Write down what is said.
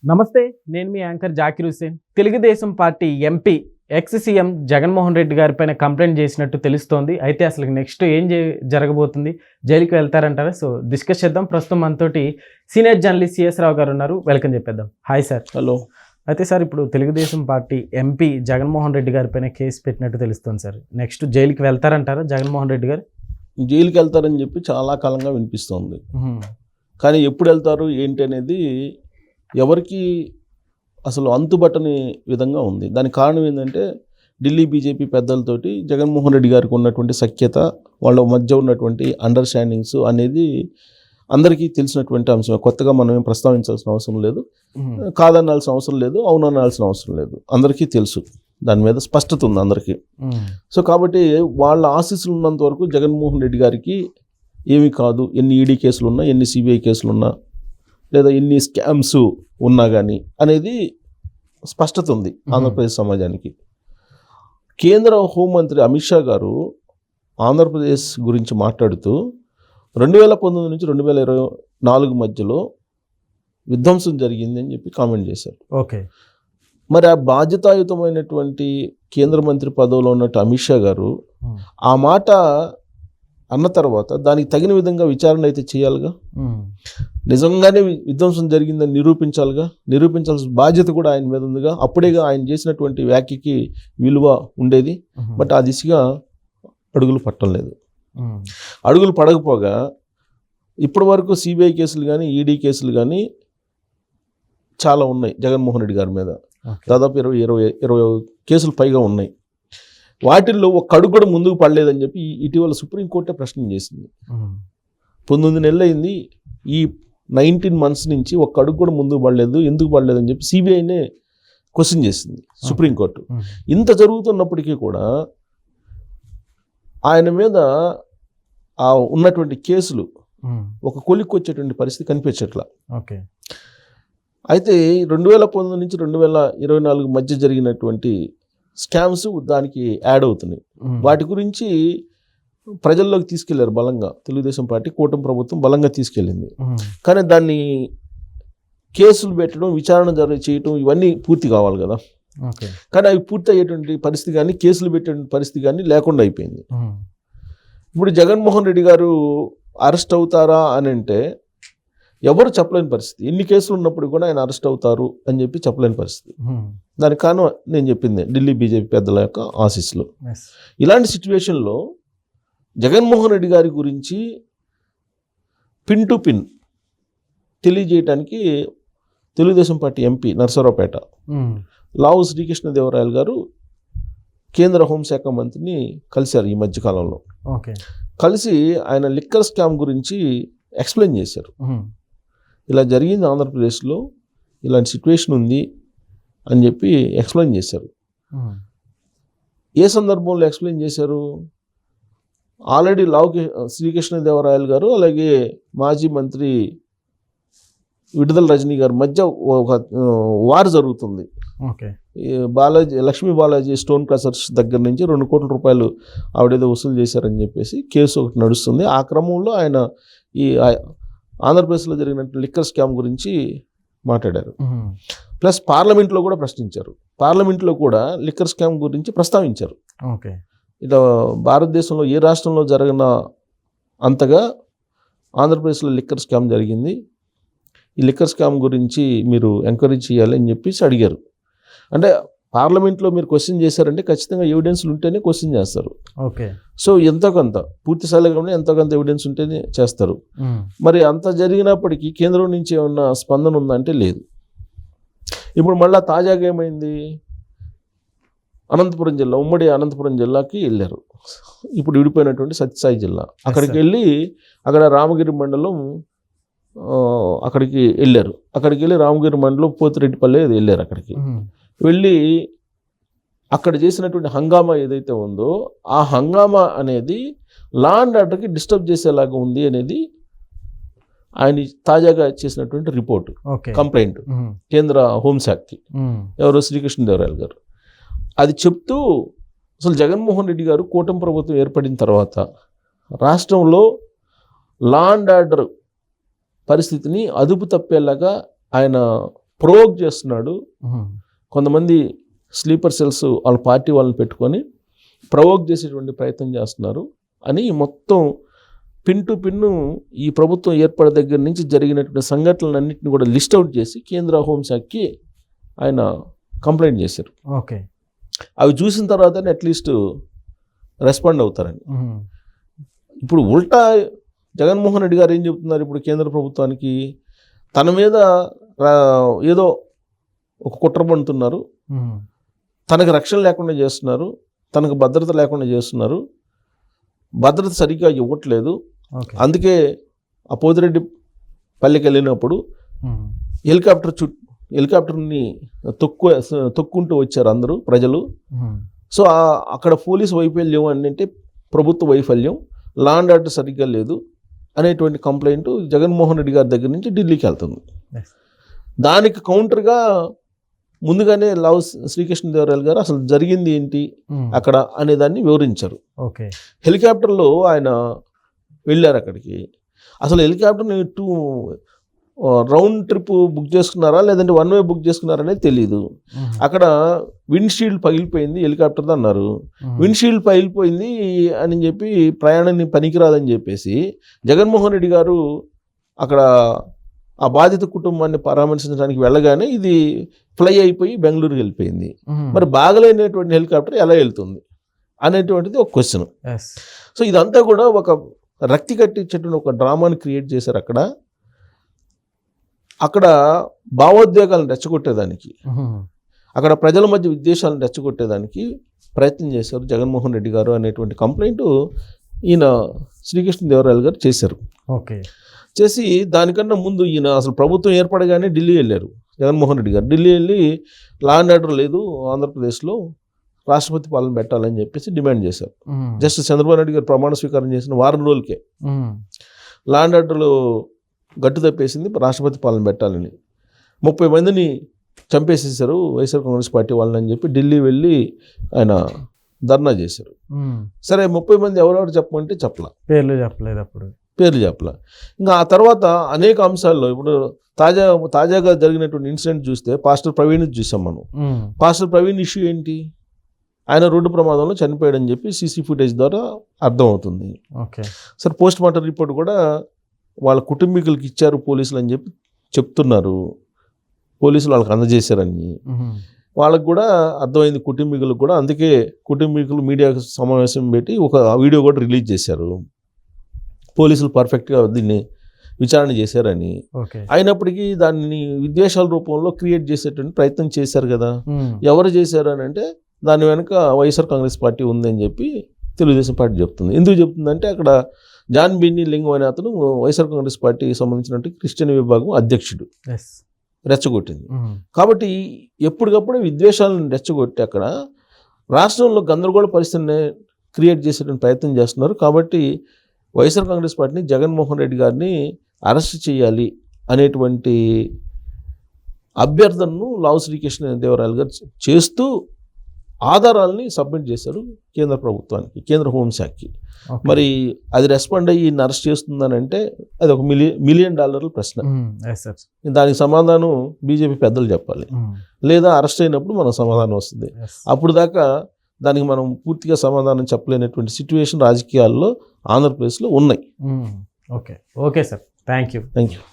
నమస్తే, నేను మీ anchor Zakir Hussain. Telugu Desam party MP ex CM Jaganmohan Reddy గారిపైన కంప్లైంట్ చేసినట్టు తెలుస్తోంది. అయితే అసలు నెక్స్ట్ ఏం జరగబోతుంది, జైలుకి వెళ్తారంటారా? సో డిస్కస్ చేద్దాం. ప్రస్తుతం మనతోటి సీనియర్ జర్నలిస్ట్ సిఎస్ రావు గారు ఉన్నారు. వెల్కమ్ చెప్పేద్దాం. Hi sir. హలో. అయితే సార్, ఇప్పుడు తెలుగుదేశం పార్టీ ఎంపీ జగన్మోహన్ రెడ్డి గారిపైన కేసు పెట్టినట్టు తెలుస్తుంది సార్. నెక్స్ట్ జైలుకి వెళ్తారంటారా జగన్మోహన్ రెడ్డి గారు? జైలుకి వెళ్తారని చెప్పి చాలా కాలంగా వినిపిస్తోంది. కానీ ఎప్పుడు వెళ్తారు ఏంటి అనేది ఎవరికి అసలు అంతుబట్టని విధంగా ఉంది. దానికి కారణం ఏంటంటే ఢిల్లీ బీజేపీ పెద్దలతోటి జగన్మోహన్ రెడ్డి గారికి ఉన్నటువంటి సఖ్యత, వాళ్ళ మధ్య ఉన్నటువంటి అండర్స్టాండింగ్స్ అనేది అందరికీ తెలిసినటువంటి అంశమే. కొత్తగా మనం ఏం ప్రస్తావించాల్సిన అవసరం లేదు, కాదనాల్సిన అవసరం లేదు, అవుననాల్సిన అవసరం లేదు. అందరికీ తెలుసు, దాని మీద స్పష్టత ఉంది అందరికీ. సో కాబట్టి వాళ్ళ ఆశీస్సులు ఉన్నంత వరకు జగన్మోహన్ రెడ్డి గారికి ఏమీ కాదు. ఎన్ని ఈడీ కేసులు ఉన్నా, ఎన్ని సిబిఐ కేసులు ఉన్నా, లేదా ఎన్ని స్కామ్స్ ఉన్నా కానీ అనేది స్పష్టత ఉంది ఆంధ్రప్రదేశ్ సమాజానికి. కేంద్ర హోంమంత్రి అమిత్ షా గారు ఆంధ్రప్రదేశ్ గురించి మాట్లాడుతూ 2019 నుంచి 2024 మధ్యలో విధ్వంసం జరిగింది అని చెప్పి కామెంట్ చేశారు. ఓకే. మరి ఆ బాధ్యతాయుతమైనటువంటి కేంద్ర మంత్రి పదవిలో ఉన్నట్టు అమిత్ షా గారు ఆ మాట అన్న తర్వాత దానికి తగిన విధంగా విచారణ అయితే చేయాలిగా, నిజంగానే విధ్వంసం జరిగిందని నిరూపించాల్సిన బాధ్యత కూడా ఆయన మీద ఉందిగా. అప్పుడేగా ఆయన చేసినటువంటి వ్యాఖ్యకి విలువ ఉండేది. బట్ ఆ దిశగా అడుగులు పట్టడం లేదు. అడుగులు పడకపోగా ఇప్పటి వరకు సిబిఐ కేసులు కానీ, ఈడీ కేసులు కానీ చాలా ఉన్నాయి జగన్మోహన్ రెడ్డి గారి మీద. దాదాపు 20 కేసులు పైగా ఉన్నాయి. వాటిల్లో ఒక్క అడుగు కూడా ముందుకు పడలేదని చెప్పి ఇటీవల సుప్రీంకోర్టే ప్రశ్న చేసింది. 19 నెలలు అయింది, ఈ 19 months నుంచి ఒక్క అడుగు కూడా ముందుకు పడలేదు, ఎందుకు పడలేదని చెప్పి సిబిఐనే క్వశ్చన్ చేసింది సుప్రీంకోర్టు. ఇంత జరుగుతున్నప్పటికీ కూడా ఆయన మీద ఆ ఉన్నటువంటి కేసులు ఒక కొలిక్కి వచ్చేటువంటి పరిస్థితి కనిపించట్లా. ఓకే. అయితే 2019 నుంచి 2024 మధ్య జరిగినటువంటి స్కామ్స్ దానికి యాడ్ అవుతున్నాయి. వాటి గురించి ప్రజల్లోకి తీసుకెళ్లారు బలంగా. తెలుగుదేశం పార్టీ, కూటమి ప్రభుత్వం బలంగా తీసుకెళ్ళింది. కానీ దాన్ని కేసులు పెట్టడం, విచారణ చేయటం ఇవన్నీ పూర్తి కావాలి కదా. కానీ అవి పూర్తి అయ్యేటువంటి పరిస్థితి కానీ, కేసులు పెట్టేటువంటి పరిస్థితి కానీ లేకుండా అయిపోయింది. ఇప్పుడు జగన్మోహన్ రెడ్డి గారు అరెస్ట్ అవుతారా అని అంటే ఎవరు చెప్పలేని పరిస్థితి. ఎన్ని కేసులు ఉన్నప్పుడు కూడా ఆయన అరెస్ట్ అవుతారు అని చెప్పి చెప్పలేని పరిస్థితి. దానికి కారణం నేను చెప్పింది ఢిల్లీ బీజేపీ పెద్దల యొక్క ఆశీస్సులు. ఇలాంటి సిచ్యువేషన్లో జగన్మోహన్ రెడ్డి గారి గురించి పిన్ టు పిన్ తెలియజేయడానికి తెలుగుదేశం పార్టీ ఎంపీ నరసరావుపేట లావు శ్రీకృష్ణదేవరాయలు గారు కేంద్ర హోంశాఖ మంత్రిని కలిశారు ఈ మధ్యకాలంలో. కలిసి ఆయన లిక్కర్ స్కామ్ గురించి ఎక్స్ప్లెయిన్ చేశారు. ఇలా జరిగింది ఆంధ్రప్రదేశ్లో, ఇలాంటి సిచ్యువేషన్ ఉంది అని చెప్పి ఎక్స్ప్లెయిన్ చేశారు. ఏ సందర్భంలో ఎక్స్ప్లెయిన్ చేశారు? ఆల్రెడీ శ్రీకృష్ణదేవరాయలు గారు అలాగే మాజీ మంత్రి విడుదల రజనీ గారి మధ్య ఒక వార్ జరుగుతుంది. లక్ష్మీ బాలాజీ స్టోన్ క్రషర్స్ దగ్గర నుంచి 2 కోట్ల రూపాయలు ఆవిడేదో వసూలు చేశారని చెప్పేసి కేసు ఒకటి నడుస్తుంది. ఆ క్రమంలో ఆయన ఈ ఆంధ్రప్రదేశ్లో జరిగినట్టు లిక్కర్ స్కామ్ గురించి మాట్లాడారు. ప్లస్ పార్లమెంట్లో కూడా ప్రశ్నించారు. పార్లమెంట్లో కూడా లిక్కర్ స్కామ్ గురించి ప్రస్తావించారు. ఇలా భారతదేశంలో ఏ రాష్ట్రంలో జరిగిన అంతగా ఆంధ్రప్రదేశ్లో లిక్కర్ స్కామ్ జరిగింది, ఈ లిక్కర్ స్కామ్ గురించి మీరు ఎంక్వైరీ చేయాలి అని చెప్పేసి అడిగారు. అంటే పార్లమెంట్లో మీరు క్వశ్చన్ చేశారంటే ఖచ్చితంగా ఎవిడెన్స్లు ఉంటేనే క్వశ్చన్ చేస్తారు. సో ఎంతో కొంత పూర్తి స్థాయిలో ఎంతో కొంత ఎవిడెన్స్ ఉంటేనే చేస్తారు. మరి అంత జరిగినప్పటికీ కేంద్రం నుంచి ఏమన్నా స్పందన ఉందంటే లేదు. ఇప్పుడు మళ్ళీ తాజాగా ఏమైంది? అనంతపురం జిల్లా, ఉమ్మడి అనంతపురం జిల్లాకి వెళ్ళారు. ఇప్పుడు విడిపోయినటువంటి సత్యసాయి జిల్లా. అక్కడికి వెళ్ళి అక్కడ రామగిరి మండలం అక్కడికి వెళ్ళారు. అక్కడికి వెళ్ళి రామగిరి మండలం పోతిరెడ్డిపల్లి వెళ్ళారు. అక్కడికి వెళ్ళి అక్కడ చేసినటువంటి హంగామా ఏదైతే ఉందో ఆ హంగామా అనేది లా అండ్ ఆర్డర్కి డిస్టర్బ్ చేసేలాగా ఉంది అనేది ఆయన తాజాగా చేసినటువంటి రిపోర్ట్, కంప్లైంట్ కేంద్ర హోంశాఖకి. ఎవరో శ్రీకృష్ణదేవరాయలు గారు అది చెప్తూ, అసలు జగన్మోహన్ రెడ్డి గారు కూటమి ప్రభుత్వం ఏర్పడిన తర్వాత రాష్ట్రంలో లా అండ్ ఆర్డర్ పరిస్థితిని అదుపు తప్పేలాగా ఆయన ప్రొవోక్ చేస్తున్నాడు. కొంతమంది స్లీపర్ సెల్స్ వాళ్ళ పార్టీ వాళ్ళని పెట్టుకొని ప్రొవోక్ చేసేటువంటి ప్రయత్నం చేస్తున్నారు అని మొత్తం పిన్ టు పిన్ను ఈ ప్రభుత్వం ఏర్పడే దగ్గర నుంచి జరిగినటువంటి సంఘటనలన్నింటినీ కూడా లిస్ట్ అవుట్ చేసి కేంద్ర హోంశాఖకి ఆయన కంప్లైంట్ చేశారు. ఓకే, అవి చూసిన తర్వాతనే అట్లీస్ట్ రెస్పాండ్ అవుతారని. ఇప్పుడు ఉల్టా జగన్మోహన్ రెడ్డి గారు ఏం చెబుతున్నారు ఇప్పుడు కేంద్ర ప్రభుత్వానికి, తన మీద ఏదో ఒక కుట్ర పడుతున్నారు, తనకు రక్షణ లేకుండా చేస్తున్నారు, తనకు భద్రత లేకుండా చేస్తున్నారు, భద్రత సరిగ్గా ఇవ్వట్లేదు. అందుకే ఆ పోతిరెడ్డి పల్లెకి వెళ్ళినప్పుడు హెలికాప్టర్ని తొక్కుంటూ వచ్చారు అందరూ ప్రజలు. సో అక్కడ పోలీసు వైఫల్యం అంటే ప్రభుత్వ వైఫల్యం, లా అండ్ ఆర్డర్ సరిగ్గా లేదు అనేటువంటి కంప్లైంట్ జగన్మోహన్ రెడ్డి గారి దగ్గర నుంచి ఢిల్లీకి వెళ్తుంది. దానికి కౌంటర్గా ముందుగానే శ్రీకృష్ణదేవరాయలు గారు అసలు జరిగింది ఏంటి అక్కడ అనేదాన్ని వివరించారు. హెలికాప్టర్లో ఆయన వెళ్ళారు అక్కడికి. అసలు హెలికాప్టర్ని రౌండ్ ట్రిప్ బుక్ చేసుకున్నారా లేదంటే వన్ వే బుక్ చేసుకున్నారా అనేది తెలియదు. అక్కడ విండ్ షీల్డ్ పగిలిపోయింది హెలికాప్టర్ది అన్నారు. విండ్ షీల్డ్ పగిలిపోయింది అని చెప్పి ప్రయాణాన్ని పనికిరాదని చెప్పేసి జగన్మోహన్ రెడ్డి గారు అక్కడ ఆ బాధిత కుటుంబాన్ని పరామర్శించడానికి వెళ్ళగానే ఇది ఫ్లై అయిపోయి బెంగళూరుకి వెళ్ళిపోయింది. మరి బాగలేనటువంటి హెలికాప్టర్ ఎలా వెళ్తుంది అనేటువంటిది ఒక క్వశ్చన్. సో ఇదంతా కూడా ఒక రక్తి కట్టించేటువంటి ఒక డ్రామాని క్రియేట్ చేశారు అక్కడ భావోద్వేగాలను రెచ్చగొట్టేదానికి, అక్కడ ప్రజల మధ్య విద్వేషాలను రెచ్చగొట్టేదానికి ప్రయత్నం చేశారు జగన్మోహన్ రెడ్డి గారు అనేటువంటి కంప్లైంట్ ఈయన శ్రీకృష్ణదేవరాయలు గారు చేశారు. చేసి దానికన్నా ముందు ఈయన అసలు ప్రభుత్వం ఏర్పడగానే ఢిల్లీ వెళ్ళారు జగన్మోహన్ రెడ్డి గారు. ఢిల్లీ వెళ్ళి లా అండ్ ఆర్డర్ లేదు ఆంధ్రప్రదేశ్లో, రాష్ట్రపతి పాలన పెట్టాలని చెప్పేసి డిమాండ్ చేశారు. జస్ట్ చంద్రబాబు నాయుడు గారు ప్రమాణ స్వీకారం చేసిన వారం రోజులకే లా అండ్ ఆర్డర్లో గట్టు తప్పేసింది, రాష్ట్రపతి పాలన పెట్టాలని. 30 మందిని చంపేసేసారు వైఎస్ఆర్ కాంగ్రెస్ పార్టీ వాళ్ళని అని చెప్పి ఢిల్లీ వెళ్ళి ఆయన ధర్నా చేశారు. సరే 30 మంది ఎవరెవరు చెప్పమంటే పేర్లు చెప్పలే. ఇంకా ఆ తర్వాత అనేక అంశాల్లో ఇప్పుడు తాజాగా జరిగినటువంటి ఇన్సిడెంట్ చూస్తే పాస్టర్ ప్రవీణ్ చూసాం మనం. పాస్టర్ ప్రవీణ్ ఇష్యూ ఏంటి, ఆయన రోడ్డు ప్రమాదంలో చనిపోయాడని చెప్పి సీసీ ఫుటేజ్ ద్వారా అర్థమవుతుంది. సరే పోస్ట్ మార్టం రిపోర్ట్ కూడా వాళ్ళ కుటుంబీకులకి ఇచ్చారు పోలీసులు అని చెప్పి చెప్తున్నారు, పోలీసులు వాళ్ళకి అందజేశారని. వాళ్ళకు కూడా అర్థమైంది కుటుంబీకులకు కూడా. అందుకే కుటుంబీకులు మీడియా సమావేశం పెట్టి ఒక వీడియో కూడా రిలీజ్ చేశారు, పోలీసులు పర్ఫెక్ట్గా దీన్ని విచారణ చేశారని. అయినప్పటికీ దాన్ని విద్వేషాల రూపంలో క్రియేట్ చేసేటువంటి ప్రయత్నం చేశారు కదా. ఎవరు చేశారు అని అంటే దాని వెనుక వైఎస్ఆర్ కాంగ్రెస్ పార్టీ ఉందని చెప్పి తెలుగుదేశం పార్టీ చెప్తుంది. ఎందుకు చెప్తుందంటే అక్కడ జాన్ బెన్నీ లింగం అనే అతను వైఎస్ఆర్ కాంగ్రెస్ పార్టీకి సంబంధించినట్టు క్రిస్టియన్ విభాగం అధ్యక్షుడు, రెచ్చగొట్టింది. కాబట్టి ఎప్పటికప్పుడు విద్వేషాలను రెచ్చగొట్టి అక్కడ రాష్ట్రంలో గందరగోళ పరిస్థితిని క్రియేట్ చేసేటువంటి ప్రయత్నం చేస్తున్నారు. కాబట్టి వైఎస్ఆర్ కాంగ్రెస్ పార్టీని జగన్మోహన్ రెడ్డి గారిని అరెస్ట్ చేయాలి అనేటువంటి అభ్యర్థనను లావు శ్రీకృష్ణదేవరాయలు గారు చేస్తూ ఆధారాలని సబ్మిట్ చేశారు కేంద్ర ప్రభుత్వానికి, కేంద్ర హోంశాఖకి. మరి అది రెస్పాండ్ అయ్యి అరెస్ట్ చేస్తుందని అంటే అది ఒక $1 మిలియన్ ప్రశ్న. దానికి సమాధానం బీజేపీ పెద్దలు చెప్పాలి, లేదా అరెస్ట్ అయినప్పుడు మనకు సమాధానం వస్తుంది. అప్పుడు దాకా దానికి మనం పూర్తిగా సమాధానం చెప్పలేనటువంటి సిచ్యువేషన్ రాజకీయాల్లో ఆంధ్రప్రదేశ్లో ఉన్నాయి. Okay sir, thank you.